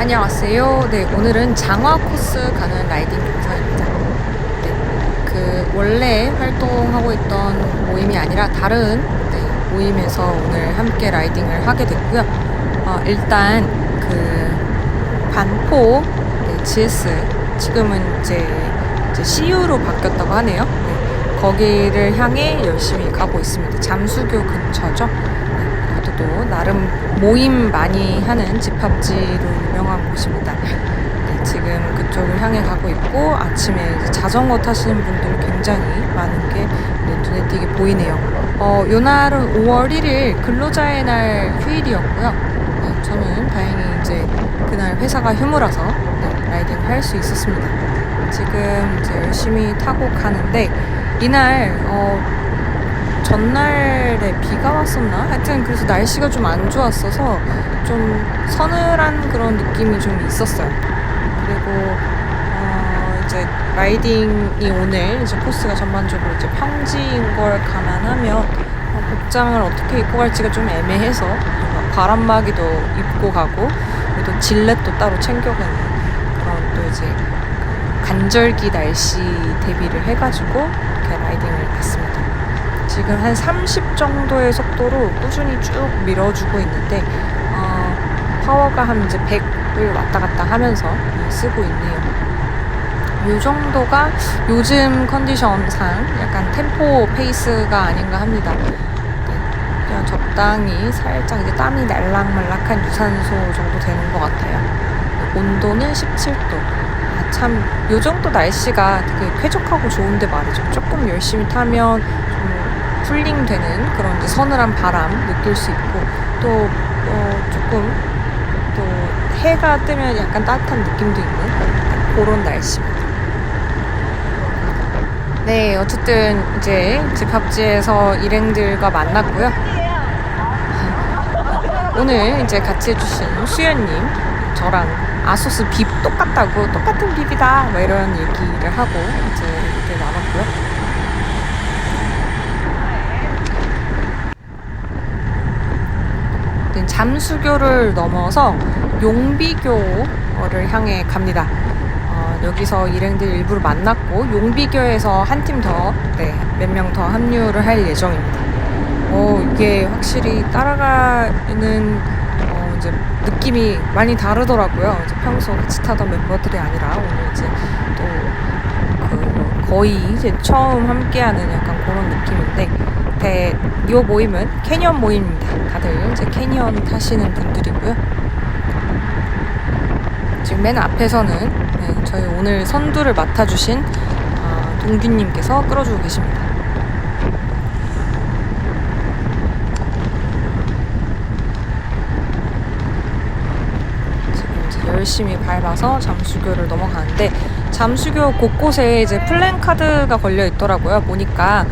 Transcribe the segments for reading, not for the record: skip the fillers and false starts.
안녕하세요. 네, 오늘은 장화 코스 가는 라이딩 동선입니다. 네, 원래 활동하고 있던 모임이 아니라 다른 모임에서 오늘 함께 라이딩을 하게 됐고요. 일단 반포 GS 지금은 이제 CU로 바뀌었다고 하네요. 네, 거기를 향해 열심히 가고 있습니다. 잠수교 근처죠. 네, 또 나름 모임 많이 하는 집합지로 유명한 곳입니다. 네, 지금 그쪽을 향해 가고 있고 아침에 이제 자전거 타시는 분들 굉장히 많은 게 눈에 띄게 보이네요. 요 날은 5월 1일 근로자의 날 휴일이었고요. 네, 저는 다행히 이제 그날 회사가 휴무라서 라이딩을 할 수 있었습니다. 지금 이제 열심히 타고 가는데 이날 전날에 비가 왔었나? 하여튼 그래서 날씨가 좀 안 좋았어서 좀 서늘한 그런 느낌이 좀 있었어요. 그리고 이제 라이딩이 오늘 이제 코스가 전반적으로 이제 평지인 걸 감안하면 복장을 어떻게 입고 갈지가 좀 애매해서 바람막이도 입고 가고 또 질렛도 따로 챙겨가는 그런 또 이제 간절기 날씨 대비를 해가지고 이렇게 라이딩을 갔습니다. 지금 한 30 정도의 속도로 꾸준히 쭉 밀어주고 있는데 파워가 한 이제 100을 왔다 갔다 하면서 쓰고 있네요. 요 정도가 요즘 컨디션상 약간 템포 페이스가 아닌가 합니다. 네, 그냥 적당히 살짝 이제 땀이 날락말락한 유산소 정도 되는 것 같아요. 온도는 17도. 참 요 정도 날씨가 되게 쾌적하고 좋은데 말이죠. 조금 열심히 타면 좀 쿨링되는 그런 이제 서늘한 바람 느낄 수 있고 또 조금 또 해가 뜨면 약간 따뜻한 느낌도 있는 그런 날씨입니다. 네, 어쨌든 이제 집합지에서 일행들과 만났고요. 오늘 이제 같이 해주신 수연님, 저랑 아소스 빕 똑같다고, 똑같은 빕이다 뭐 이런 얘기를 하고 이제 얘기를 나눴고요. 잠수교를 넘어서 용비교를 향해 갑니다. 여기서 일행들 일부를 만났고 용비교에서 한 팀 더, 몇 명 더 합류를 할 예정입니다. 이게 확실히 따라가는 이제 느낌이 많이 다르더라고요. 이제 평소 같이 타던 멤버들이 아니라 오늘 이제 또 거의 이제 처음 함께하는 약간 그런 느낌인데, 이 모임은 캐니언 모임입니다. 다들 이제 캐니언 타시는 분들이고요. 지금 맨 앞에서는 저희 오늘 선두를 맡아주신 동균님께서 끌어주고 계십니다. 지금 이제 열심히 밟아서 잠수교를 넘어가는데 잠수교 곳곳에 이제 플랜카드가 걸려 있더라고요. 보니까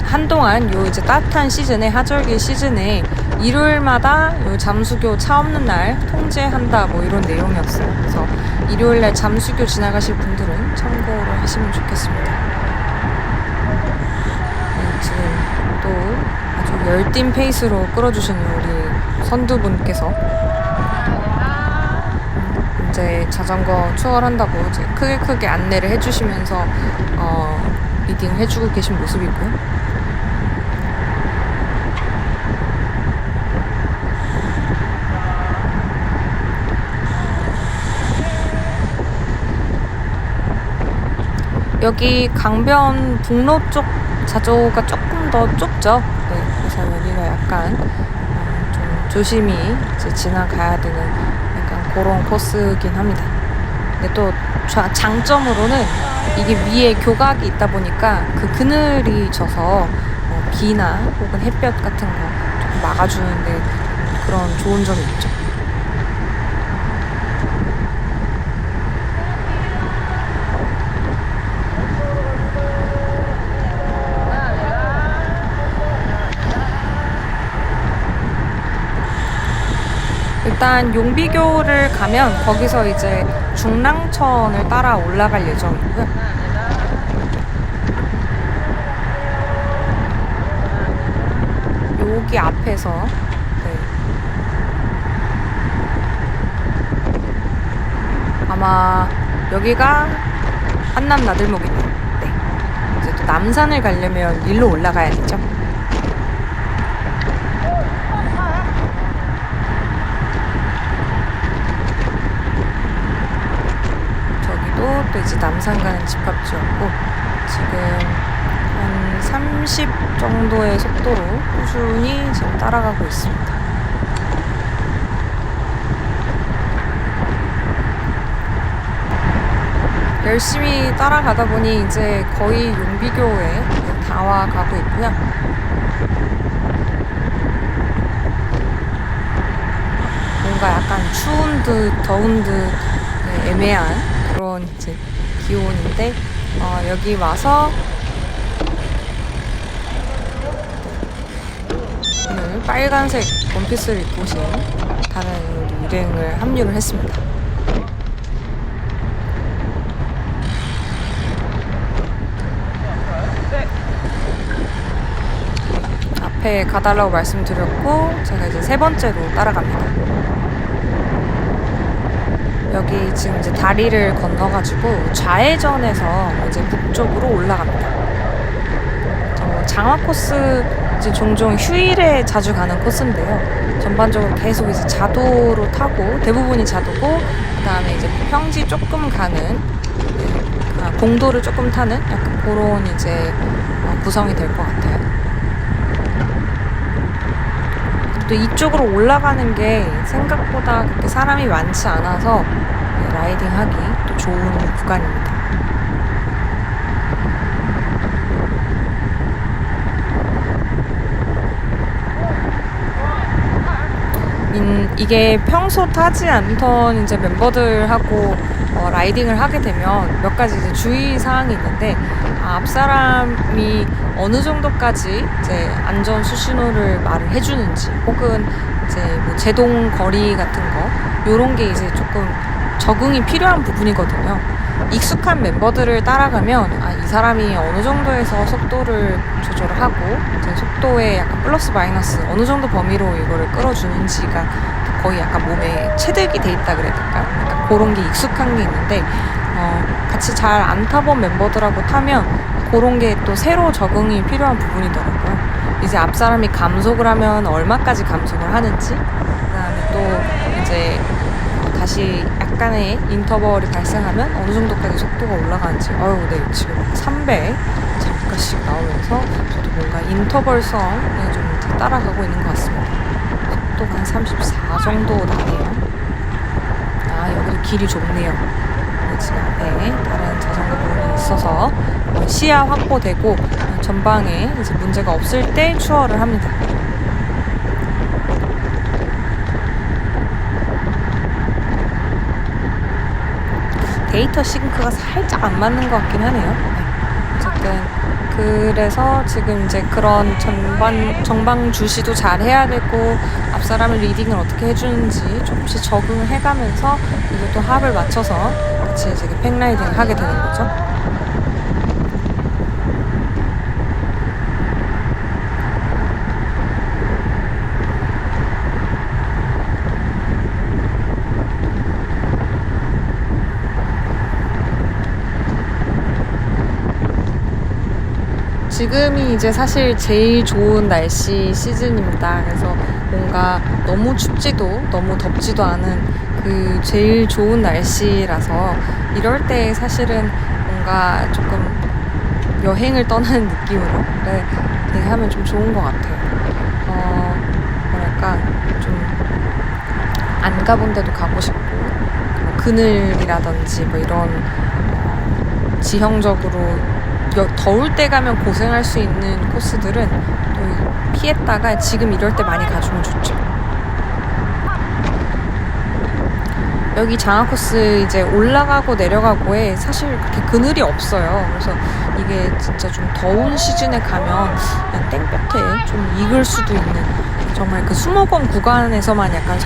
한동안 요 이제 따뜻한 시즌에 하절기 시즌에 일요일마다 요 잠수교 차 없는 날 통제한다 뭐 이런 내용이었어요. 그래서 일요일날 잠수교 지나가실 분들은 참고를 하시면 좋겠습니다. 지금 또 아주 열띤 페이스로 끌어주시는 우리 선두분께서 이제 자전거 추월한다고 이제 크게 안내를 해주시면서 리딩을 해주고 계신 모습이고요. 여기 강변 북로 쪽 자조가 조금 더 좁죠. 네, 그래서 여기가 약간 좀 조심히 이제 지나가야 되는 약간 그런 코스긴 합니다. 근데 또 장점으로는 이게 위에 교각이 있다 보니까 그 그늘이 져서 비나 혹은 햇볕 같은 거 조금 막아주는데 그런 좋은 점이 있죠. 일단 용비교를 가면 거기서 이제 중랑천을 따라 올라갈 예정이고요. 여기 앞에서 아마 여기가 한남 나들목이네요. 네. 이제 또 남산을 가려면 일로 올라가야 되죠. 저기도 또 이제 남산 가는 집합지였고, 지금 한 30 정도의 속도로 꾸준히 지금 따라가고 있습니다. 열심히 따라가다 보니 이제 거의 용비교에 다 와가고 있고요. 뭔가 약간 추운 듯 더운 듯 애매한 그런 이제 기온인데, 여기 와서 오늘 빨간색 원피스를 입고 오신 다른 우리 일행을 합류를 했습니다. 앞에 가달라고 말씀드렸고, 제가 이제 세 번째로 따라갑니다. 여기 지금 이제 다리를 건너가지고 좌회전해서 이제 북쪽으로 올라갑니다. 장화 코스 이제 종종 휴일에 자주 가는 코스인데요. 전반적으로 계속 이제 자도로 타고, 대부분이 자도고, 그 다음에 이제 평지 조금 가는, 공도를 조금 타는 약간 그런 이제 구성이 될 것 같아요. 또 이쪽으로 올라가는 게 생각보다 그렇게 사람이 많지 않아서 라이딩하기 또 좋은 구간입니다. 이게 평소 타지 않던 이제 멤버들하고 라이딩을 하게 되면 몇 가지 이제 주의 사항이 있는데, 앞 사람이 어느 정도까지 이제 안전 수신호를 말을 해주는지, 혹은 이제 뭐 제동 거리 같은 거, 요런 게 이제 조금 적응이 필요한 부분이거든요. 익숙한 멤버들을 따라가면 이 사람이 어느 정도에서 속도를 조절을 하고, 이제 속도에 약간 플러스 마이너스 어느 정도 범위로 이거를 끌어주는지가 거의 약간 몸에 체득이 돼 있다 그래야 될까요? 약간 그런 게 익숙한 게 있는데, 같이 잘 안 타본 멤버들하고 타면 그런 게 또 새로 적응이 필요한 부분이더라고요. 이제 앞 사람이 감속을 하면 얼마까지 감속을 하는지, 그 다음에 또 이제 다시 약간의 인터벌이 발생하면 어느 정도까지 속도가 올라가는지. 네, 지금 300 잠깐씩 나오면서 저도 뭔가 인터벌성에 좀 따라가고 있는 것 같습니다. 속도가 한 34 정도 나네요. 여기도 길이 좁네요. 지금 앞에 다른 자전거 분이 있어서 시야 확보되고 전방에 이제 문제가 없을 때 추월을 합니다. 데이터 싱크가 살짝 안 맞는 것 같긴 하네요. 어쨌든 그래서 지금 이제 그런 정방 주시도 잘 해야 되고, 앞 사람을 리딩을 어떻게 해주는지 조금씩 적응을 해가면서 이제 또 합을 맞춰서 같이 이제 팩라이딩을 하게 되는 거죠. 지금이 이제 사실 제일 좋은 날씨 시즌입니다. 그래서 뭔가 너무 춥지도 너무 덥지도 않은 그 제일 좋은 날씨라서, 이럴 때 사실은 뭔가 조금 여행을 떠나는 느낌으로 하면 좀 좋은 것 같아요. 뭐랄까, 좀 안 가본 데도 가고 싶고, 그늘이라든지 뭐 이런 지형적으로 더울 때 가면 고생할 수 있는 코스들은 또 피했다가 지금 이럴 때 많이 가주면 좋죠. 여기 장화 코스 이제 올라가고 내려가고에 사실 그렇게 그늘이 없어요. 그래서 이게 진짜 좀 더운 시즌에 가면 그냥 땡볕에 좀 익을 수도 있는, 정말 그 수목원 구간에서만 약간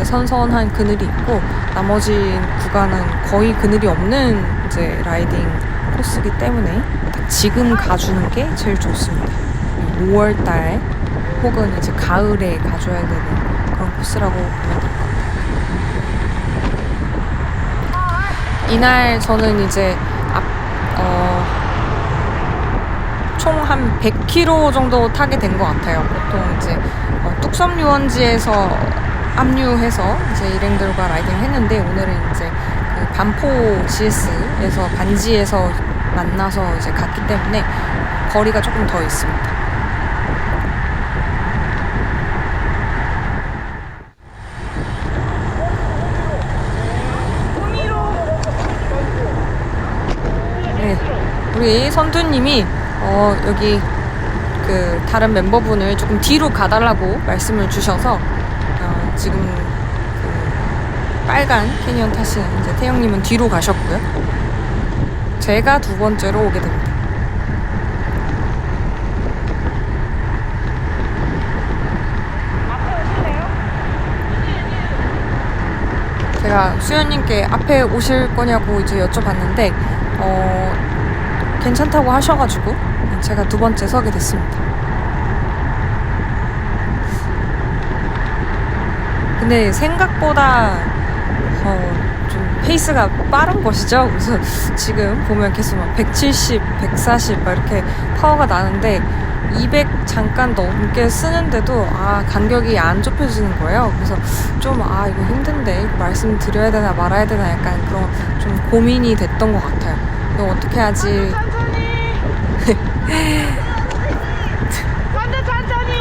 선선한 그늘이 있고, 나머지 구간은 거의 그늘이 없는 이제 라이딩 코스이기 때문에 지금 가주는 게 제일 좋습니다. 5월달 혹은 이제 가을에 가줘야 되는 그런 코스라고 보면 될 것 같아요. 이날 저는 이제 총 한 100km 정도 타게 된 것 같아요. 보통 이제 뚝섬 유원지에서 합류해서 이제 일행들과 라이딩을 했는데, 오늘은 이제 그 반포 GS에서 반지에서 만나서 이제 갔기 때문에 거리가 조금 더 있습니다. 네, 우리 선두님이 여기 그 다른 멤버분을 조금 뒤로 가달라고 말씀을 주셔서 지금 그 빨간 캐니언 타신 이제 태영님은 뒤로 가셨고요. 제가 두 번째로 오게 됩니다. 제가 수연님께 앞에 오실 거냐고 이제 여쭤봤는데 괜찮다고 하셔가지고 제가 두 번째 서게 됐습니다. 근데 생각보다 좀 페이스가 빠른 것이죠. 그래서 지금 보면 계속 막 170, 140 막 이렇게 파워가 나는데 200 잠깐 넘게 쓰는데도 간격이 안 좁혀지는 거예요. 그래서 좀 이거 힘든데 이거 말씀드려야 되나 말아야 되나 약간 그런 좀 고민이 됐던 것 같아요. 이거 어떻게 하지? 선두 천천히!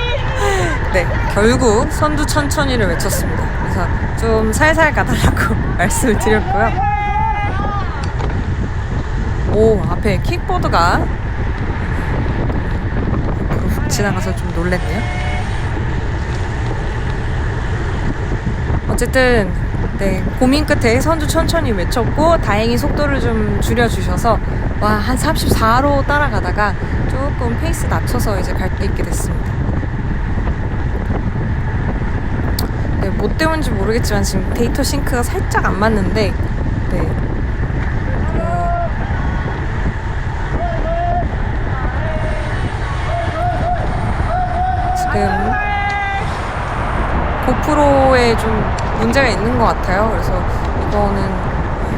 네, 결국 선두 천천히를 외쳤습니다. 그래서 좀 살살 가달라고 말씀을 드렸고요. 오, 앞에 킥보드가 훅 지나가서 좀 놀랬네요. 어쨌든 네, 고민 끝에 선두 천천히 외쳤고 다행히 속도를 좀 줄여주셔서 한 34로 따라가다가 조금 페이스 낮춰서 이제 갈 수 있게 됐습니다. 네, 뭐 때문인지 모르겠지만 지금 데이터 싱크가 살짝 안 맞는데 네. 지금 고프로에 좀 문제가 있는 것 같아요. 그래서 이거는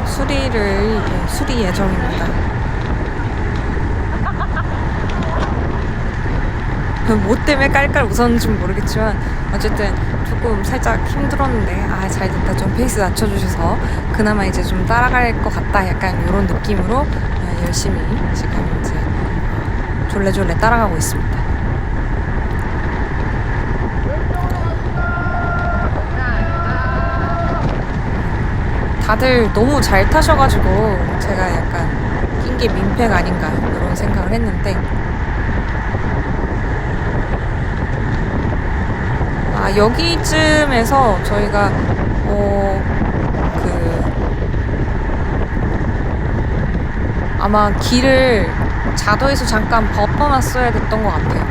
수리 예정입니다. 뭐 때문에 깔깔 웃었는지 모르겠지만 어쨌든 조금 살짝 힘들었는데 잘 됐다, 좀 페이스 낮춰주셔서 그나마 이제 좀 따라갈 것 같다, 약간 이런 느낌으로 열심히 지금 이제 졸래졸래 따라가고 있습니다. 다들 너무 잘 타셔가지고 제가 약간 낀 게 민폐가 아닌가 이런 생각을 했는데 여기쯤에서 저희가 아마 길을 자도에서 잠깐 벗어났어야 됐던 것 같아요.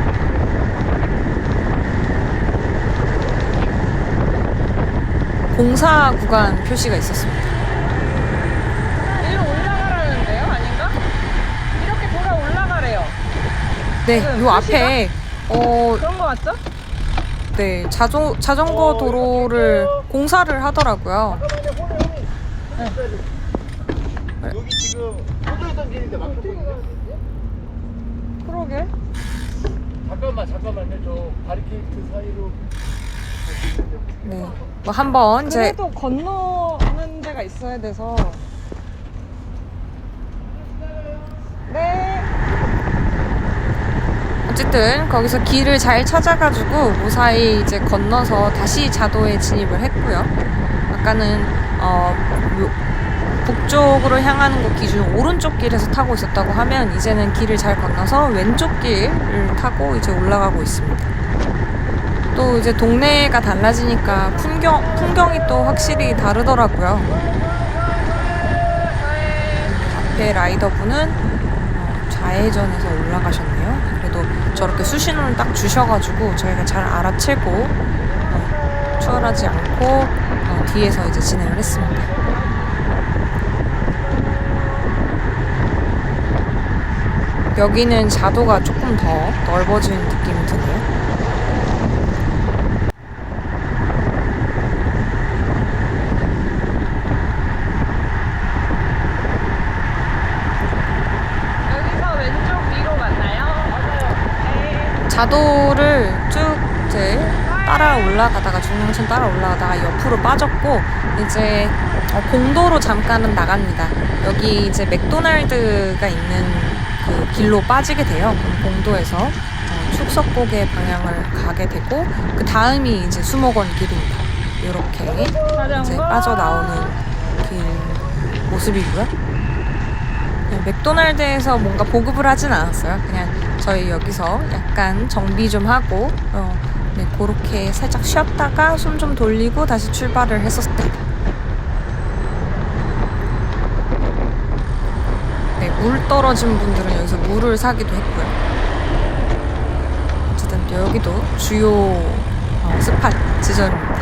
공사 구간 표시가 있었습니다. 일로 올라가라는데요? 아닌가? 이렇게 돌아 올라가래요. 네, 요 앞에 그런 거 맞죠? 네, 자전거 도로를 공사를 하더라고요. 네. 여기 지금 포도던 길인데 막혔거든요. 그러게. 잠깐만요. 저 바리케이트 사이로. 네, 뭐 한번 이제 그래도 건너는 데가 있어야 돼서. 네. 어쨌든 거기서 길을 잘 찾아가지고 무사히 이제 건너서 다시 자도에 진입을 했고요. 아까는 북쪽으로 향하는 곳 기준 오른쪽 길에서 타고 있었다고 하면 이제는 길을 잘 건너서 왼쪽 길을 타고 이제 올라가고 있습니다. 또 이제 동네가 달라지니까 풍경이 또 확실히 다르더라고요. 앞에 라이더분은 좌회전해서 올라가셨네요. 그래도 저렇게 수신호를 딱 주셔가지고 저희가 잘 알아채고 추월하지 않고 뒤에서 이제 진행을 했습니다. 여기는 자도가 조금 더 넓어진 느낌이 드네요. 자도를 쭉 이제 따라 올라가다가 중랑천 따라 올라가다가 옆으로 빠졌고 이제 공도로 잠깐은 나갑니다. 여기 이제 맥도날드가 있는 그 길로 빠지게 돼요. 그럼 공도에서 축석곡의 방향을 가게 되고 그 다음이 이제 수목원 길입니다. 이렇게 이제 빠져나오는 길 모습이고요. 맥도날드에서 뭔가 보급을 하진 않았어요. 그냥 저희 여기서 약간 정비 좀 하고 네, 그렇게 살짝 쉬었다가 숨 좀 돌리고 다시 출발을 했었어요. 네, 물 떨어진 분들은 여기서 물을 사기도 했고요. 어쨌든 여기도 주요 스팟 지점입니다.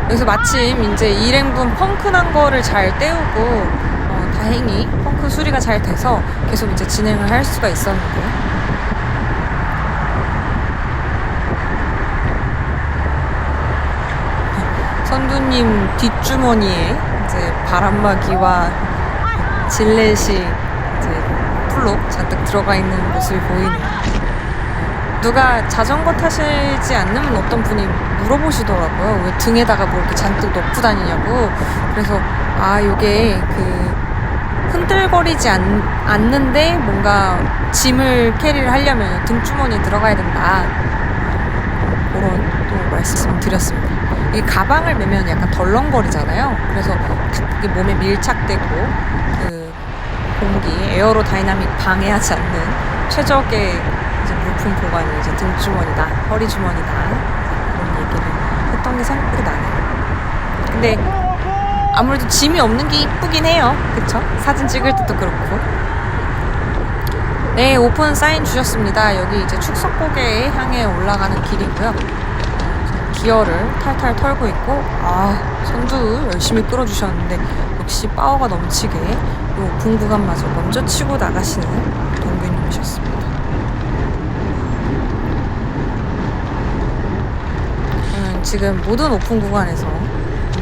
여기서 마침 이제 일행분 펑크 난 거를 잘 때우고 다행히 펑크 수리가 잘 돼서 계속 이제 진행을 할 수가 있었는데요. 선두님 뒷주머니에 이제 바람막이와 질렛이 이제 풀로 잔뜩 들어가 있는 모습이 보이네요. 누가 자전거 타시지 않는 어떤 분이 물어보시더라고요. 왜 등에다가 뭐 이렇게 잔뜩 넣고 다니냐고. 그래서 요게 그 흔들거리지 않는데 뭔가 짐을 캐리를 하려면 등주머니에 들어가야 된다. 그런 또 말씀 드렸습니다. 이 가방을 메면 약간 덜렁거리잖아요. 그래서 이게 몸에 밀착되고 그 공기, 에어로 다이나믹 방해하지 않는 최적의 이제 물품 보관이 이제 등주머니다, 허리 주머니다 그런 얘기를 했던 게 생각이 나네요. 근데 아무래도 짐이 없는 게 이쁘긴 해요. 그쵸? 사진 찍을 때도 그렇고. 네, 오픈 사인 주셨습니다. 여기 이제 축석곡에 향해 올라가는 길이고요. 기어를 탈탈 털고 있고 선두 열심히 끌어주셨는데 역시 파워가 넘치게 이 오픈 구간마저 먼저 치고 나가시는 동규님이셨습니다. 저는 지금 모든 오픈 구간에서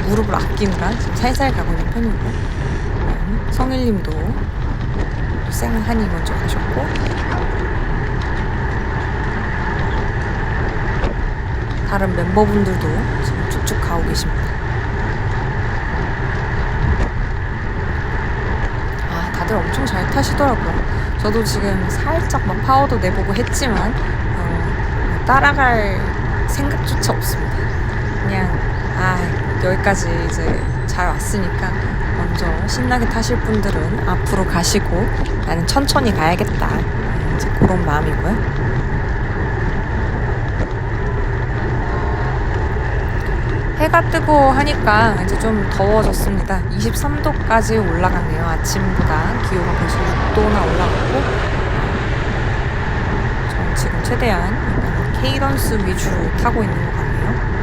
무릎을 아끼느라 지금 살살 가고 있는 편이고 성일님도 쌩하니 먼저 가셨고 다른 멤버분들도 지금 쭉쭉 가고 계십니다. 다들 엄청 잘 타시더라고요. 저도 지금 살짝 막 파워도 내보고 했지만 따라갈 생각조차 없습니다. 그냥 여기까지 이제 잘 왔으니까 먼저 신나게 타실 분들은 앞으로 가시고 나는 천천히 가야겠다. 이제 그런 마음이고요. 해가 뜨고 하니까 이제 좀 더워졌습니다. 23도까지 올라갔네요. 아침보다 기온가 벌써 6도나 올라갔고 저는 지금 최대한 케이던스 위주로 타고 있는 것 같네요.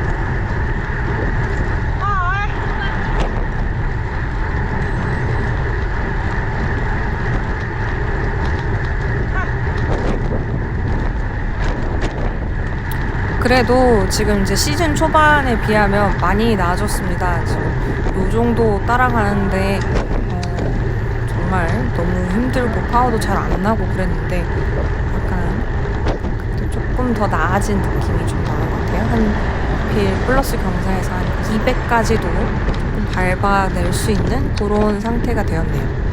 그래도 지금 이제 시즌 초반에 비하면 많이 나아졌습니다. 지금 요 정도 따라가는데 정말 너무 힘들고 파워도 잘 안 나고 그랬는데 약간 조금 더 나아진 느낌이 좀 나는 것 같아요. 한 플러스 경사에서 한 200까지도 조금 밟아낼 수 있는 그런 상태가 되었네요.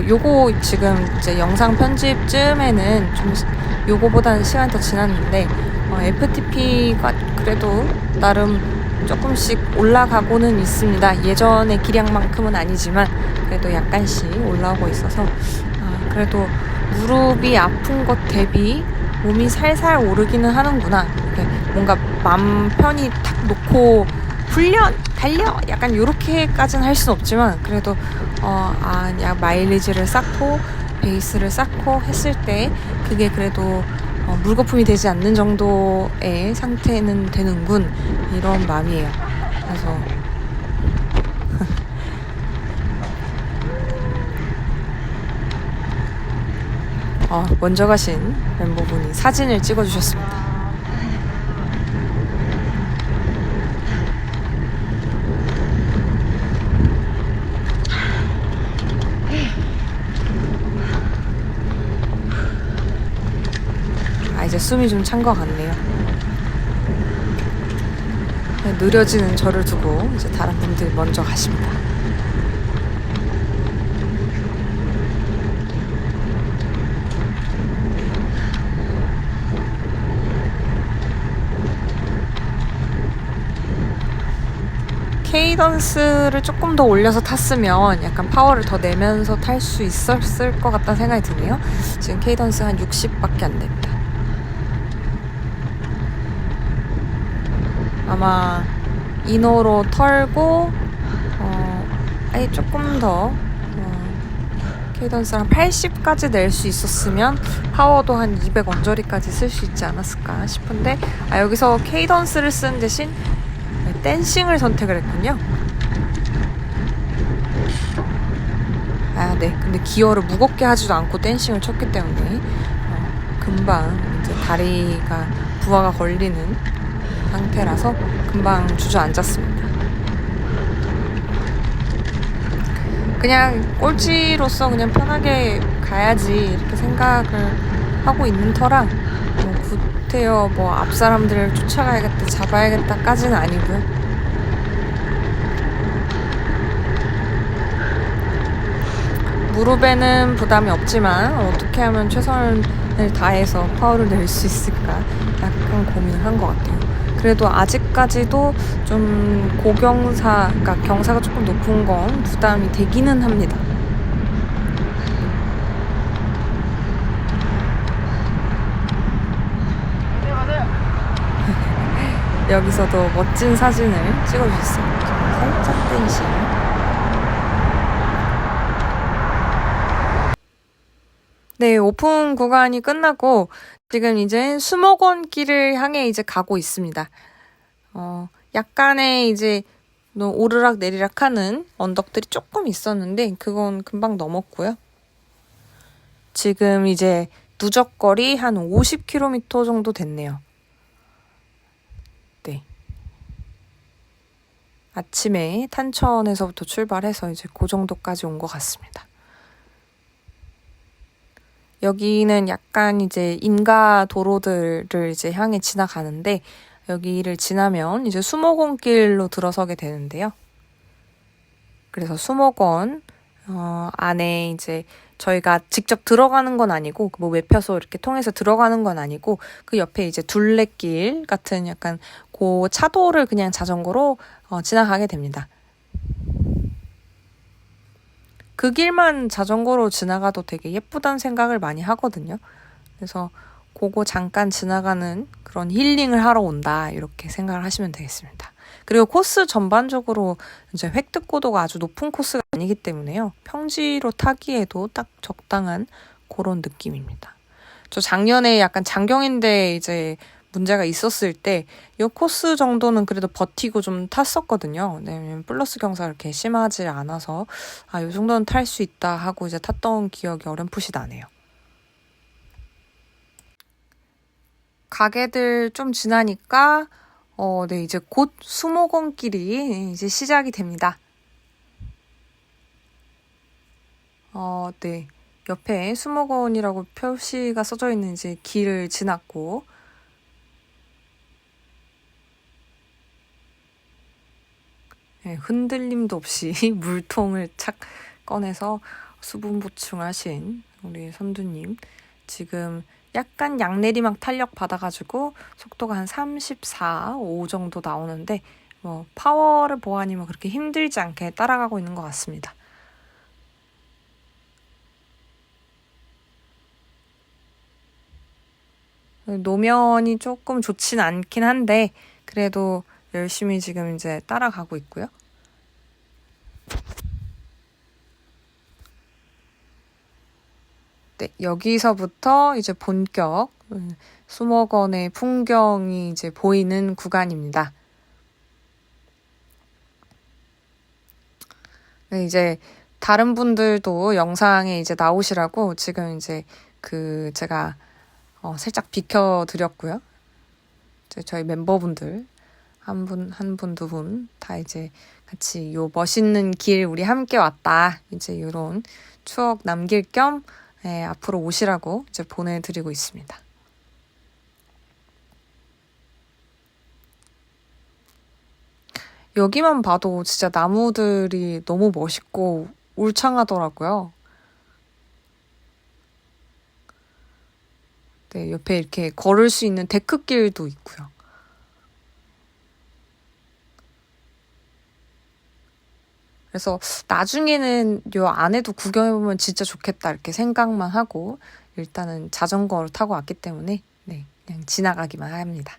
요거 지금 이제 영상 편집쯤에는 좀 요거보다는 시간이 더 지났는데 FTP가 그래도 나름 조금씩 올라가고는 있습니다. 예전의 기량만큼은 아니지만 그래도 약간씩 올라오고 있어서 그래도 무릎이 아픈 것 대비 몸이 살살 오르기는 하는구나. 이렇게 뭔가 맘 편히 탁 놓고 훈련, 달려! 약간 요렇게까지는 할 순 없지만 그래도 마일리지를 쌓고 베이스를 쌓고 했을 때 그게 그래도 물거품이 되지 않는 정도의 상태는 되는군 이런 마음이에요. 그래서 먼저 가신 멤버분이 사진을 찍어주셨습니다. 이제 숨이 좀 찬 것 같네요. 느려지는 저를 두고 이제 다른 분들이 먼저 가십니다. 케이던스를 조금 더 올려서 탔으면 약간 파워를 더 내면서 탈 수 있었을 것 같다는 생각이 드네요. 지금 케이던스 한 60밖에 안 됩니다. 아마 이노로 털고 아예 조금 더 케이던스 한 80까지 낼 수 있었으면 파워도 한 200 언저리까지 쓸 수 있지 않았을까 싶은데 여기서 케이던스를 쓴 대신 댄싱을 선택을 했군요. 네. 근데 기어를 무겁게 하지도 않고 댄싱을 쳤기 때문에 금방 이제 다리가 부하가 걸리는 상태라서 금방 주저앉았습니다. 그냥 꼴찌로서 그냥 편하게 가야지 이렇게 생각을 하고 있는 터라 구태여 앞 사람들을 쫓아가야겠다 잡아야겠다까지는 아니고요. 무릎에는 부담이 없지만 어떻게 하면 최선을 다해서 파워를 낼 수 있을까 약간 고민을 한 것 같아요. 그래도 아직까지도 좀 그러니까 경사가 조금 높은 건 부담이 되기는 합니다. 여기서도 멋진 사진을 찍어주셨어요. 살짝 댄싱. 네, 오픈 구간이 끝나고 지금 이제 수목원 길을 향해 이제 가고 있습니다. 약간의 이제 오르락 내리락 하는 언덕들이 조금 있었는데 그건 금방 넘었고요. 지금 이제 누적거리 한 50km 정도 됐네요. 네. 아침에 탄천에서부터 출발해서 이제 그 정도까지 온 것 같습니다. 여기는 약간 이제 인가 도로들을 이제 향해 지나가는데 여기를 지나면 이제 수목원길로 들어서게 되는데요. 그래서 수목원 안에 이제 저희가 직접 들어가는 건 아니고 매표소 이렇게 통해서 들어가는 건 아니고 그 옆에 이제 둘레길 같은 약간 그 차도를 그냥 자전거로 지나가게 됩니다. 그 길만 자전거로 지나가도 되게 예쁘다는 생각을 많이 하거든요. 그래서 그거 잠깐 지나가는 그런 힐링을 하러 온다 이렇게 생각을 하시면 되겠습니다. 그리고 코스 전반적으로 이제 획득고도가 아주 높은 코스가 아니기 때문에요. 평지로 타기에도 딱 적당한 그런 느낌입니다. 저 작년에 약간 장경인데 이제 문제가 있었을 때 이 코스 정도는 그래도 버티고 좀 탔었거든요. 네, 플러스 경사가 이렇게 심하지 않아서 이 정도는 탈 수 있다 하고 이제 탔던 기억이 어렴풋이 나네요. 가게들 좀 지나니까 네, 이제 곧 수목원길이 이제 시작이 됩니다. 네. 옆에 수목원이라고 표시가 써져 있는 이제 길을 지났고 네, 흔들림도 없이 물통을 착 꺼내서 수분 보충하신 우리 선두님 지금 약간 양내리막 탄력 받아가지고 속도가 한 34, 5 정도 나오는데 파워를 보아하니면 그렇게 힘들지 않게 따라가고 있는 것 같습니다. 노면이 조금 좋진 않긴 한데 그래도 열심히 지금 이제 따라가고 있고요. 네, 여기서부터 이제 본격 수목원의 풍경이 이제 보이는 구간입니다. 네, 이제 다른 분들도 영상에 이제 나오시라고 지금 이제 제가 살짝 비켜드렸고요. 저희 멤버분들 한 분, 두 분 다 이제 같이 요 멋있는 길 우리 함께 왔다. 이제 요런 추억 남길 겸 앞으로 오시라고 이제 보내드리고 있습니다. 여기만 봐도 진짜 나무들이 너무 멋있고 울창하더라고요. 네, 옆에 이렇게 걸을 수 있는 데크길도 있고요. 그래서 나중에는 요 안에도 구경해보면 진짜 좋겠다 이렇게 생각만 하고 일단은 자전거를 타고 왔기 때문에 네, 그냥 지나가기만 합니다.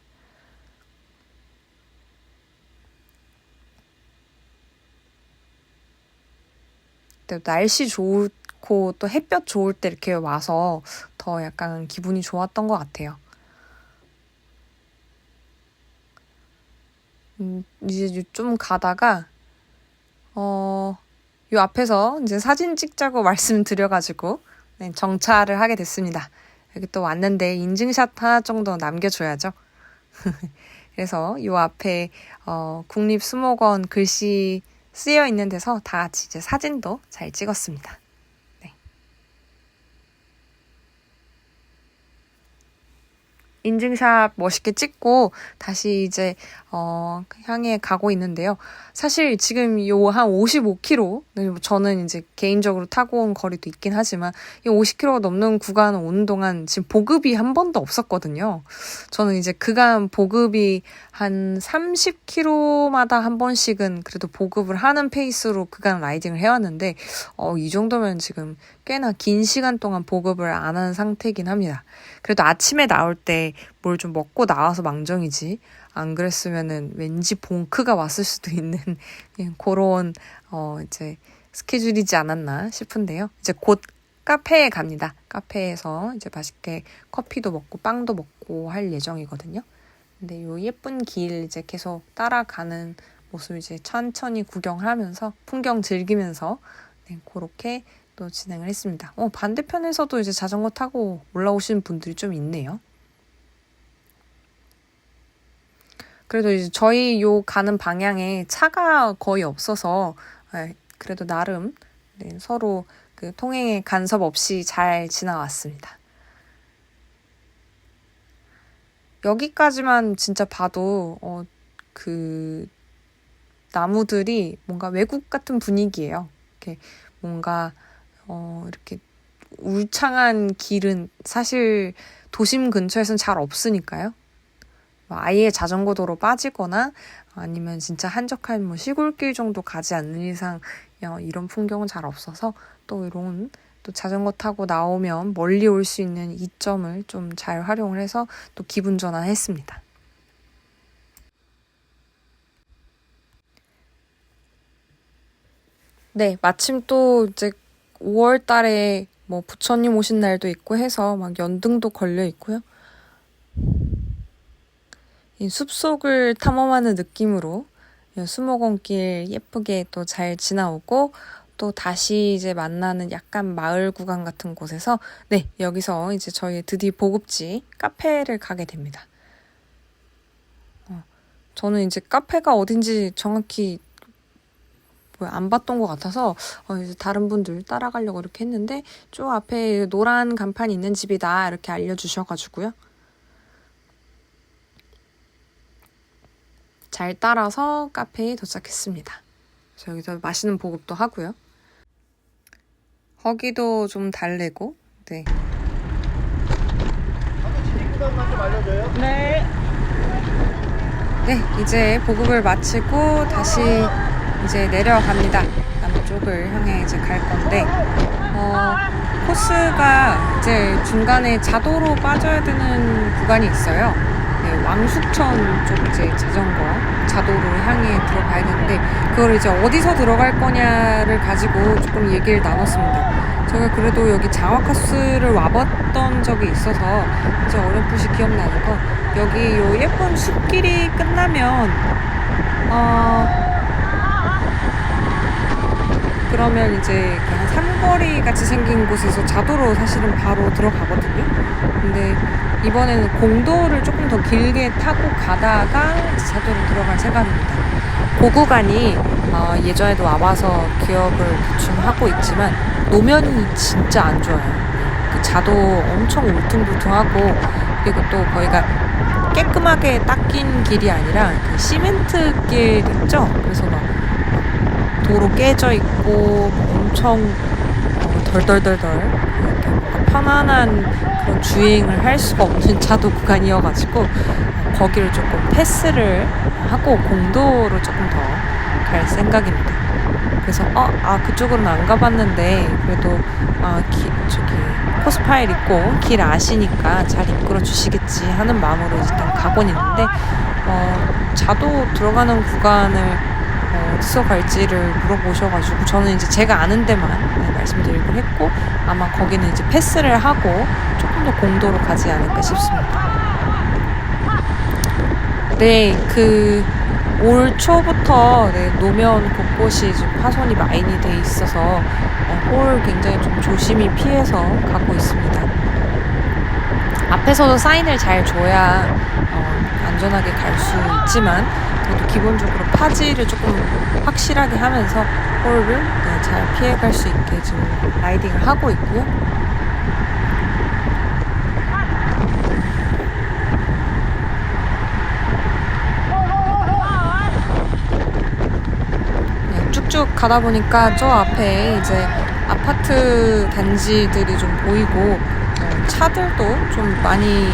또 날씨 좋고 또 햇볕 좋을 때 이렇게 와서 더 약간 기분이 좋았던 것 같아요. 이제 좀 가다가 요 앞에서 이제 사진 찍자고 말씀드려가지고 네, 정차를 하게 됐습니다. 여기 또 왔는데 인증샷 하나 정도 남겨줘야죠. 그래서 요 앞에 국립수목원 글씨 쓰여 있는 데서 다 같이 이제 사진도 잘 찍었습니다. 네. 인증샷 멋있게 찍고 다시 이제 향해 가고 있는데요. 사실 지금 요 한 55km, 저는 이제 개인적으로 타고 온 거리도 있긴 하지만 이 50km가 넘는 구간을 오는 동안 지금 보급이 한 번도 없었거든요. 저는 이제 그간 보급이 한 30km마다 한 번씩은 그래도 보급을 하는 페이스로 그간 라이딩을 해왔는데 이 정도면 지금 꽤나 긴 시간 동안 보급을 안 한 상태이긴 합니다. 그래도 아침에 나올 때 뭘 좀 먹고 나와서 망정이지 안 그랬으면은 왠지 봉크가 왔을 수도 있는 그런 이제 스케줄이지 않았나 싶은데요. 이제 곧 카페에 갑니다. 카페에서 이제 맛있게 커피도 먹고 빵도 먹고 할 예정이거든요. 근데 요 예쁜 길 이제 계속 따라가는 모습 이제 천천히 구경하면서 풍경 즐기면서 네, 그렇게 또 진행을 했습니다. 반대편에서도 이제 자전거 타고 올라오시는 분들이 좀 있네요. 그래도 이제 저희 요 가는 방향에 차가 거의 없어서 그래도 나름 네, 서로 그 통행에 간섭 없이 잘 지나왔습니다. 여기까지만 진짜 봐도 그 나무들이 뭔가 외국 같은 분위기예요. 이렇게 뭔가 이렇게 울창한 길은 사실 도심 근처에서는 잘 없으니까요. 아예 자전거 도로 빠지거나 아니면 진짜 한적한 뭐 시골길 정도 가지 않는 이상 이런 풍경은 잘 없어서 또 이런 또 자전거 타고 나오면 멀리 올 수 있는 이점을 좀 잘 활용을 해서 또 기분 전환했습니다. 네, 마침 또 이제 5월 달에 뭐 부처님 오신 날도 있고 해서 막 연등도 걸려 있고요. 이 숲속을 탐험하는 느낌으로 수목원길 예쁘게 또 잘 지나오고 또 다시 이제 만나는 약간 마을 구간 같은 곳에서 네, 여기서 이제 저희 드디어 보급지 카페를 가게 됩니다. 저는 이제 카페가 어딘지 정확히 안 봤던 것 같아서 이제 다른 분들 따라가려고 이렇게 했는데 저 앞에 노란 간판이 있는 집이다 이렇게 알려주셔가지고요. 잘 따라서 카페에 도착했습니다. 그래서 여기서 맛있는 보급도 하고요. 허기도 좀 달래고 네. 한번 진입 구간만 좀 알려줘요. 네. 네, 이제 보급을 마치고 다시 이제 내려갑니다. 남쪽을 향해 이제 갈 건데 코스가 이제 중간에 자도로 빠져야 되는 구간이 있어요. 네, 왕숙천 쪽 이제 자도를 향해 들어가야 되는데 그걸 이제 어디서 들어갈 거냐를 가지고 조금 얘기를 나눴습니다. 제가 그래도 여기 장화카스를 와봤던 적이 있어서 이제 어렴풋이 기억나는 거 여기 요 예쁜 숲길이 끝나면 그러면 이제 그냥 삼거리 같이 생긴 곳에서 자도로 사실은 바로 들어가거든요. 근데 이번에는 공도를 조금 더 길게 타고 가다가 자도로 들어갈 생각입니다. 그 구간이 예전에도 와봐서 기억을 대충 하고 있지만 노면이 진짜 안 좋아요. 그 자도 엄청 울퉁불퉁하고 그리고 또 거기가 깨끗하게 닦인 길이 아니라 그 시멘트 길 있죠? 그래서 막 도로 깨져 있고 엄청 덜덜덜덜 이렇게 뭔가 편안한 그런 주행을 할 수가 없는 자도 구간이어가지고 거기를 조금 패스를 하고 공도로 조금 더 갈 생각입니다. 그래서 그쪽으로는 안 가봤는데 그래도 저기 코스파일 있고 길 아시니까 잘 이끌어 주시겠지 하는 마음으로 일단 가곤 있는데 자도 들어가는 구간을 어디서 갈지를 물어보셔가지고 저는 이제 제가 아는 데만 말씀드리고 했고 아마 거기는 이제 패스를 하고 조금 더 공도로 가지 않을까 싶습니다. 네, 올 초부터 노면 곳곳이 좀 파손이 많이 돼 있어서 홀 굉장히 좀 조심히 피해서 가고 있습니다. 앞에서도 사인을 잘 줘야 안전하게 갈 수 있지만 그래도 기본적으로 파지를 조금 확실하게 하면서 홀을 잘 피해갈 수 있게 지금 라이딩을 하고 있고요. 쭉 가다 보니까 저 앞에 이제 아파트 단지들이 좀 보이고 차들도 좀 많이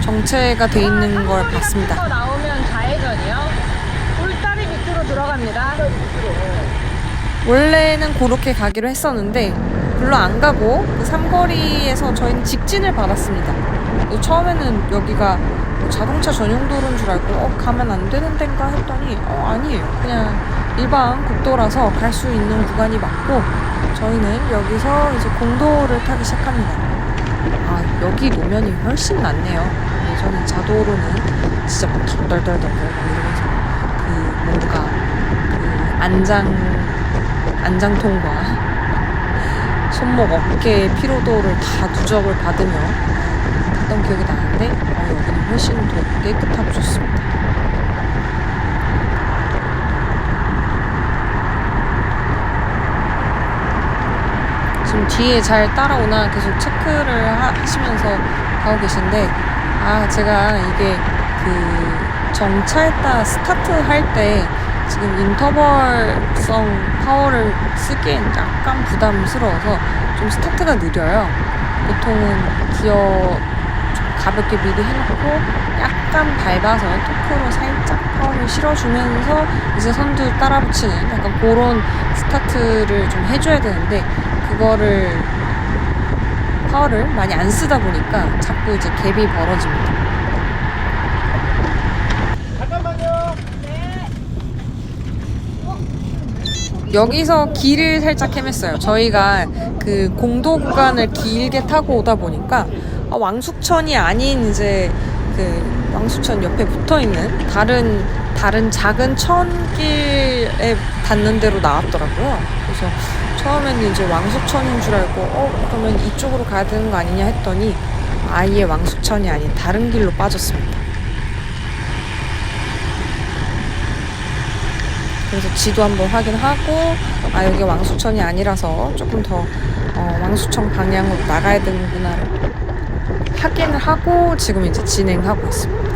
정체가 돼 있는 걸 봤습니다. 나오면 좌회전이요. 울다리 밑으로 들어갑니다. 원래는 그렇게 가기로 했었는데 별로 안 가고 그 삼거리에서 저희는 직진을 받았습니다. 처음에는 여기가 자동차 전용 도로인 줄 알고 가면 안 되는 데인가 했더니 아니에요. 그냥 일반 국도라서 갈 수 있는 구간이 맞고 저희는 여기서 이제 공도를 타기 시작합니다. 여기 노면이 훨씬 낫네요. 예전에 자도로는 진짜 막 덜덜덜덜 이러면서 뭔가 안장통과 손목 어깨의 피로도를 다 누적을 받으며 갔던 기억이 나는데 여기는 훨씬 더 깨끗하고 좋습니다. 지금 뒤에 잘 따라오나 계속 체크를 하시면서 가고 계신데 제가 이게 정차했다 스타트 할 때 지금 인터벌성 파워를 쓰기엔 약간 부담스러워서 좀 스타트가 느려요. 보통은 기어 좀 가볍게 미리 해놓고 약간 밟아서 토크로 살짝 파워를 실어주면서 이제 선두 따라 붙이는 약간 그런 스타트를 좀 해줘야 되는데 그거를 파워를 많이 안 쓰다 보니까 자꾸 이제 갭이 벌어집니다. 잠깐만요. 여기서 길을 살짝 헤맸어요. 저희가 그 공도 구간을 길게 타고 오다 보니까 왕숙천이 아닌 이제 왕숙천 옆에 붙어 있는 다른 작은 천길에 닿는 데로 나왔더라고요. 그래서 처음에는 이제 왕숙천인 줄 알고 그러면 이쪽으로 가야 되는 거 아니냐 했더니 아예 왕숙천이 아닌 다른 길로 빠졌습니다. 그래서 지도 한번 확인하고 여기 왕숙천이 아니라서 조금 더 왕숙천 방향으로 나가야 되는구나를 확인을 하고 지금 이제 진행하고 있습니다.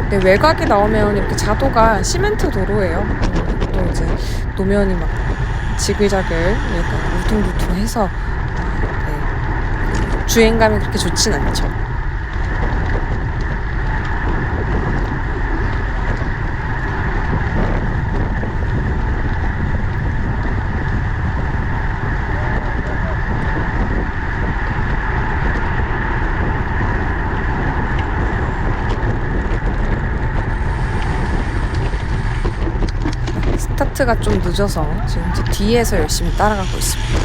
네, 외곽에 나오면 이렇게 자도가 시멘트 도로예요. 또 이제 노면이 막 지글자글 약간 울퉁불퉁해서 주행감이 그렇게 좋진 않죠. 스타트가 좀 늦어서 지금 이제 뒤에서 열심히 따라가고 있습니다.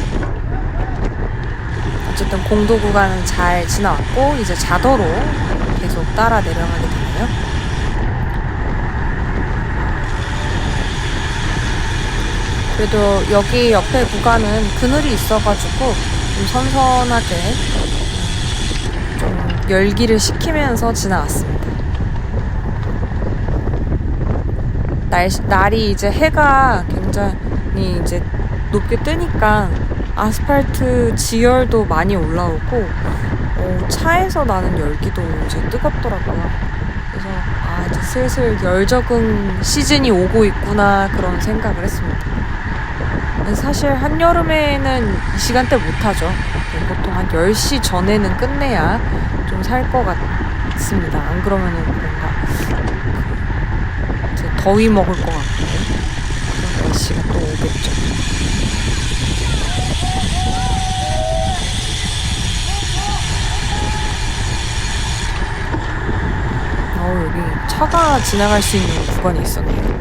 어쨌든 공도 구간은 잘 지나왔고 이제 자도로 계속 따라 내려가게 되네요. 그래도 여기 옆에 구간은 그늘이 있어가지고 좀 선선하게 좀 열기를 식히면서 지나왔습니다. 날이 이제 해가 굉장히 이제 높게 뜨니까 아스팔트 지열도 많이 올라오고 차에서 나는 열기도 이제 뜨겁더라고요. 그래서 이제 슬슬 열 적응 시즌이 오고 있구나 그런 생각을 했습니다. 사실 한여름에는 이 시간대 못하죠. 보통 한 10시 전에는 끝내야 좀 살 것 같습니다. 안 그러면은 뭔가 이제 더위 먹을 것 같고 그런 날씨가 또 오겠죠. 여기 차가 지나갈 수 있는 구간이 있었네요.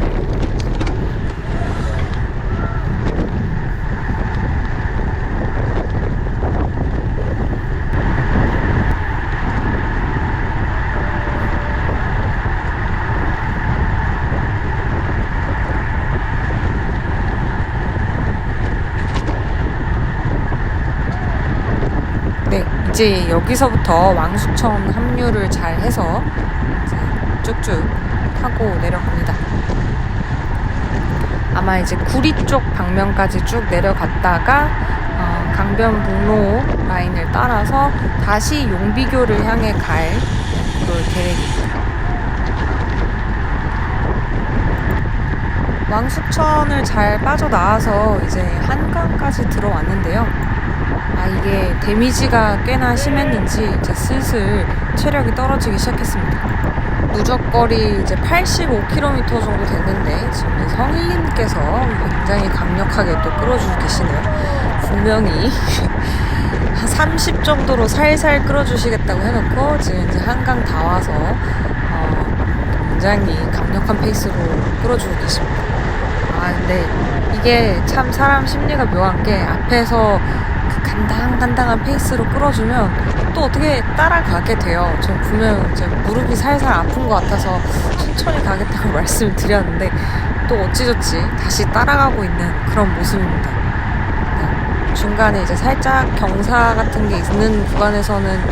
네, 이제 여기서부터 왕숙천 합류를 잘 해서 이제 쭉쭉 타고 내려갑니다. 아마 이제 구리 쪽 방면까지 쭉 내려갔다가 강변북로 라인을 따라서 다시 용비교를 향해 갈 그럴 계획입니다. 왕숙천을 잘 빠져나와서 이제 한강까지 들어왔는데요. 이게 데미지가 꽤나 심했는지 이제 슬슬 체력이 떨어지기 시작했습니다. 누적거리 이제 85km 정도 됐는데 지금 성일님께서 굉장히 강력하게 또 끌어주고 계시네요. 분명히 한 30 정도로 살살 끌어주시겠다고 해놓고 지금 이제 한강 다 와서 굉장히 강력한 페이스로 끌어주고 계십니다. 근데 이게 참 사람 심리가 묘한 게 앞에서 간당간당한 페이스로 끌어주면 또 어떻게 따라가게 돼요. 저 분명 이제 무릎이 살살 아픈 것 같아서 천천히 가겠다고 말씀을 드렸는데 또 어찌저찌 다시 따라가고 있는 그런 모습입니다. 네. 중간에 이제 살짝 경사 같은 게 있는 구간에서는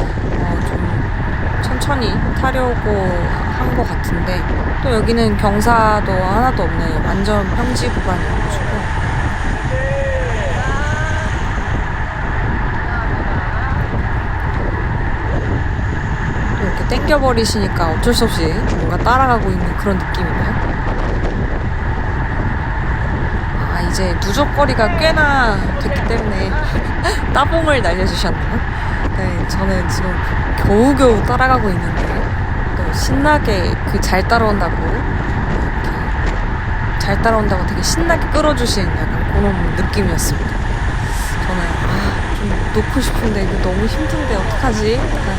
좀 천천히 타려고 한 것 같은데 또 여기는 경사도 하나도 없는 완전 평지 구간이어가지고 이렇게 땡겨버리시니까 어쩔 수 없이 뭔가 따라가고 있는 그런 느낌이네요. 이제 누적거리가 꽤나 됐기 때문에 따봉을 날려주셨나요? 네, 저는 지금 겨우겨우 따라가고 있는데 또 신나게 잘 따라온다고 되게 신나게 끌어주신 약간 그런 느낌이었습니다. 저는 좀 놓고 싶은데 이거 너무 힘든데 어떡하지? 약간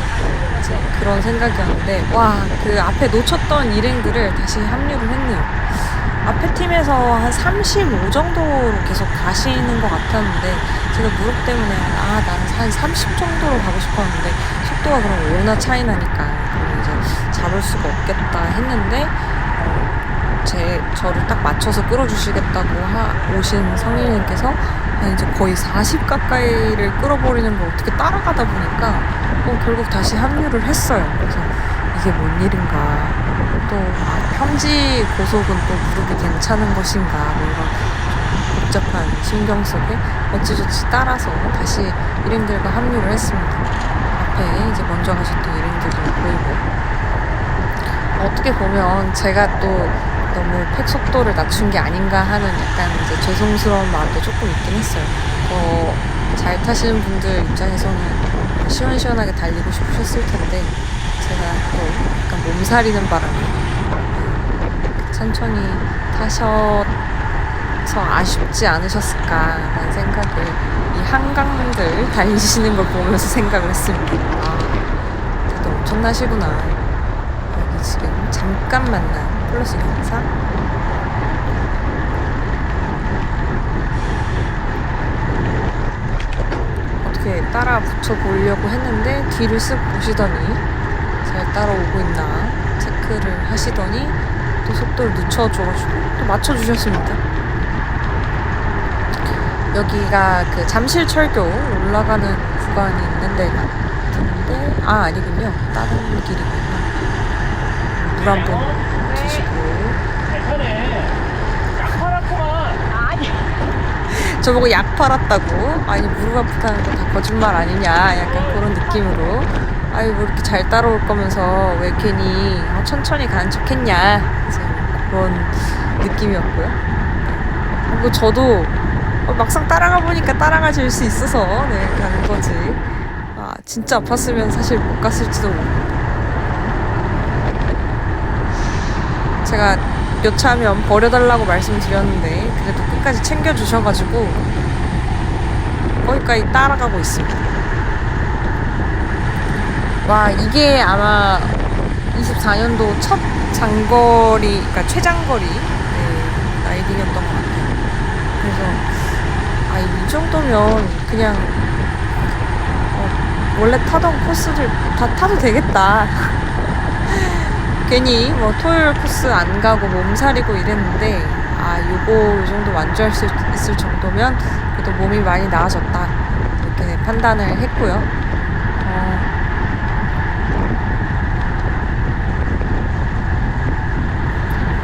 이제 그런 생각이었는데 그 앞에 놓쳤던 일행들을 다시 합류를 했네요. 앞에 팀에서 한 35 정도로 계속 가시는 것 같았는데 제가 무릎 때문에 나는 한 30 정도로 가고 싶었는데 속도가 그럼 워낙 차이 나니까 그럼 이제 잡을 수가 없겠다 했는데 저를 딱 맞춰서 끌어주시겠다고 오신 성일님께서 이제 거의 40 가까이를 끌어버리는 걸 어떻게 따라가다 보니까 결국 다시 합류를 했어요. 그래서 이게 뭔 일인가. 또 평지 고속은 또 무릎이 괜찮은 것인가 뭔가 복잡한 심경 속에 어찌저찌 따라서 다시 일행들과 합류를 했습니다. 앞에 이제 먼저 가셨던 일행들도 보이고 어떻게 보면 제가 또 너무 팩 속도를 낮춘 게 아닌가 하는 약간 이제 죄송스러운 마음도 조금 있긴 했어요. 더 잘 타시는 분들 입장에서는 시원시원하게 달리고 싶으셨을 텐데 제가 또 약간 몸살이는 바람에 천천히 타셔서 아쉽지 않으셨을까라는 생각을 이 한강들 달리시는 걸 보면서 생각을 했습니다. 다들 엄청나시구나. 여기 지금 잠깐 만난 플러스 경사 어떻게 따라 붙여 보려고 했는데 뒤를 쓱 보시더니 잘 따라오고 있나 체크를 하시더니 또 속도를 늦춰줘가지고 또 맞춰주셨습니다. 여기가 그 잠실철교 올라가는 구간이 있는데 아니군요. 다른 길이군요. 물 한 번 드시고 괜찮네. 약파랗구만. 아니 저보고 약 팔았다고, 아니 무릎 아프다는 거 다 거짓말 아니냐, 약간 그런 느낌으로, 아니 뭐 이렇게 잘 따라올 거면서 왜 괜히 천천히 가는 척 했냐, 이제 그런 느낌이었고요. 그리고 저도 막상 따라가 보니까 따라가질 수 있어서 네, 가는 거지. 아, 진짜 아팠으면 사실 못 갔을지도 모르겠다. 제가 여차하면 버려달라고 말씀드렸는데 그래도 끝까지 챙겨주셔가지고 거기까지 따라가고 있습니다. 와, 이게 아마 24년도 첫 장거리, 그러니까 최장거리 라이딩이었던 것 같아요. 그래서 이 정도면 그냥 원래 타던 코스들 다 타도 되겠다. 괜히 뭐 토요일 코스 안 가고 몸살이고 이랬는데 요거 이 정도 완주할 수 있을 정도면 그래도 몸이 많이 나아졌다, 이렇게 판단을 했고요.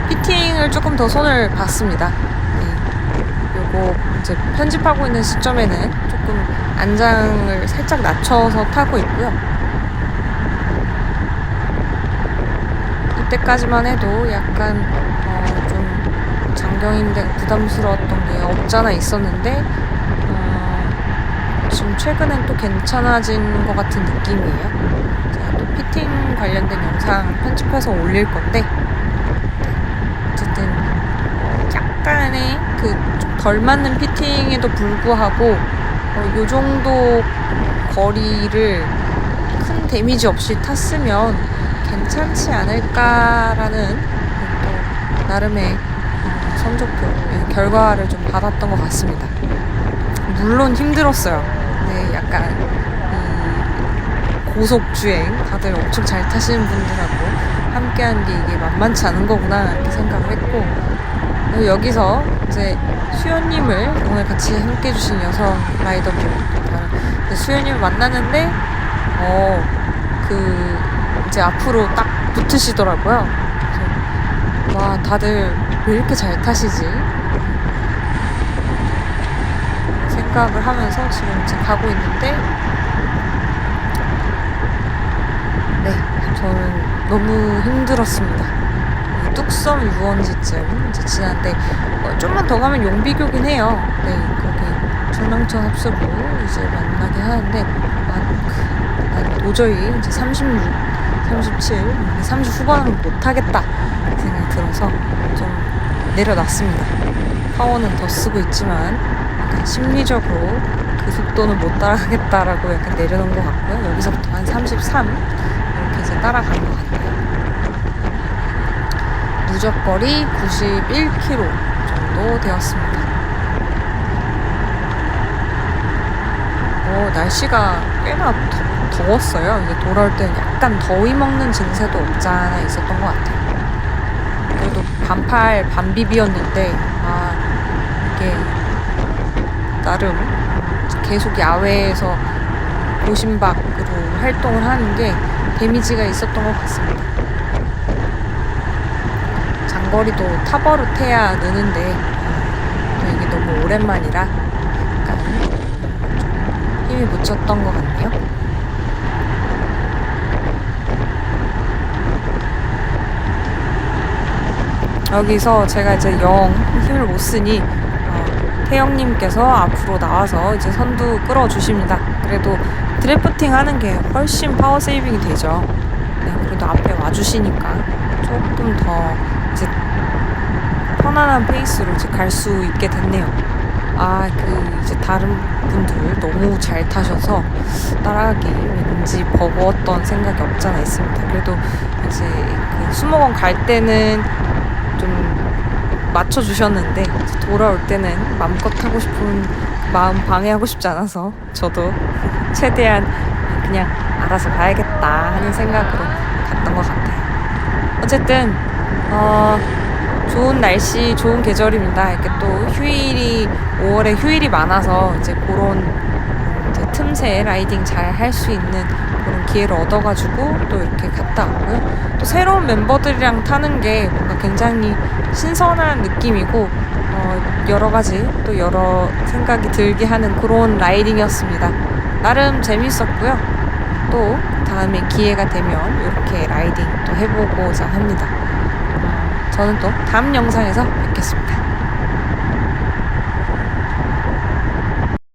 피팅을 조금 더 손을 봤습니다. 요거 이제 편집하고 있는 시점에는 조금 안장을 살짝 낮춰서 타고 있고요. 이때까지만 해도 약간 좀 장경인데 부담스러웠던 게 없잖아 있었는데 지금 최근엔 또 괜찮아진 것 같은 느낌이에요. 제가 또 피팅 관련된 영상 편집해서 올릴 건데 어쨌든 약간의 그 좀 덜 맞는 피팅에도 불구하고 요 정도 거리를 큰 데미지 없이 탔으면 괜찮지 않을까라는 또 나름의 성적표 결과를 좀 받았던 것 같습니다. 물론 힘들었어요. 네, 약간 이 고속주행 다들 엄청 잘 타시는 분들하고 함께한 게 이게 만만치 않은 거구나 이렇게 생각을 했고, 여기서 이제 수연님을 오늘 같이 함께 해주신 여성 라이더분 수연님을 만났는데 이제 앞으로 딱 붙으시더라고요. 그래서 와, 다들 왜 이렇게 잘 타시지? 생각을 하면서 지금 이제 가고 있는데, 네, 저는 너무 힘들었습니다. 뚝섬 유원지쯤 이제 지났는데 좀만 더 가면 용비교긴 해요. 네, 거기 중랑천 합수부 이제 만나게 하는데 난 도저히 이제 36, 37, 30 후반은 못하겠다 생각이 들어서 좀 내려놨습니다. 파워는 더 쓰고 있지만 약간 심리적으로 그 속도는 못 따라가겠다라고 약간 내려놓은 것 같고요. 여기서부터 한 33 이렇게 이제 따라간 것 같아요. 누적거리 91km 정도 되었습니다. 날씨가 꽤나 더웠어요. 이제 돌아올 때는 약간 더위 먹는 증세도 없지 않아 있었던 것 같아요. 그래도 반팔 반비비였는데 이게 나름 계속 야외에서 고심박으로 활동을 하는 게 데미지가 있었던 것 같습니다. 장거리도 타버릇해야 느는데 이게 너무 오랜만이라 약간 힘이 묻혔던 것 같네요. 여기서 제가 이제 영 힘을 못 쓰니 태영님께서 앞으로 나와서 이제 선두 끌어주십니다. 그래도 드래프팅 하는 게 훨씬 파워 세이빙이 되죠. 네, 그래도 앞에 와주시니까 조금 더 이제 편안한 페이스로 이제 갈 수 있게 됐네요. 이제 다른 분들 너무 잘 타셔서 따라가기 왠지 버거웠던 생각이 없잖아 있습니다. 그래도 이제 그 수목원 갈 때는 좀 맞춰주셨는데 돌아올 때는 마음껏 타고 싶은 마음 방해하고 싶지 않아서 저도 최대한 그냥 알아서 가야겠다 하는 생각으로 갔던 것 같아요. 어쨌든 좋은 날씨, 좋은 계절입니다. 이렇게 또 휴일이 5월에 휴일이 많아서 이제 그런 이제 틈새 라이딩 잘 할 수 있는 그런 기회를 얻어가지고 또 이렇게 갔다 왔고요. 또 새로운 멤버들이랑 타는 게 뭔가 굉장히 신선한 느낌이고 여러 가지 또 여러 생각이 들게 하는 그런 라이딩이었습니다. 나름 재밌었고요. 또 다음에 기회가 되면 이렇게 라이딩 또 해보고자 합니다. 저는 또 다음 영상에서 뵙겠습니다.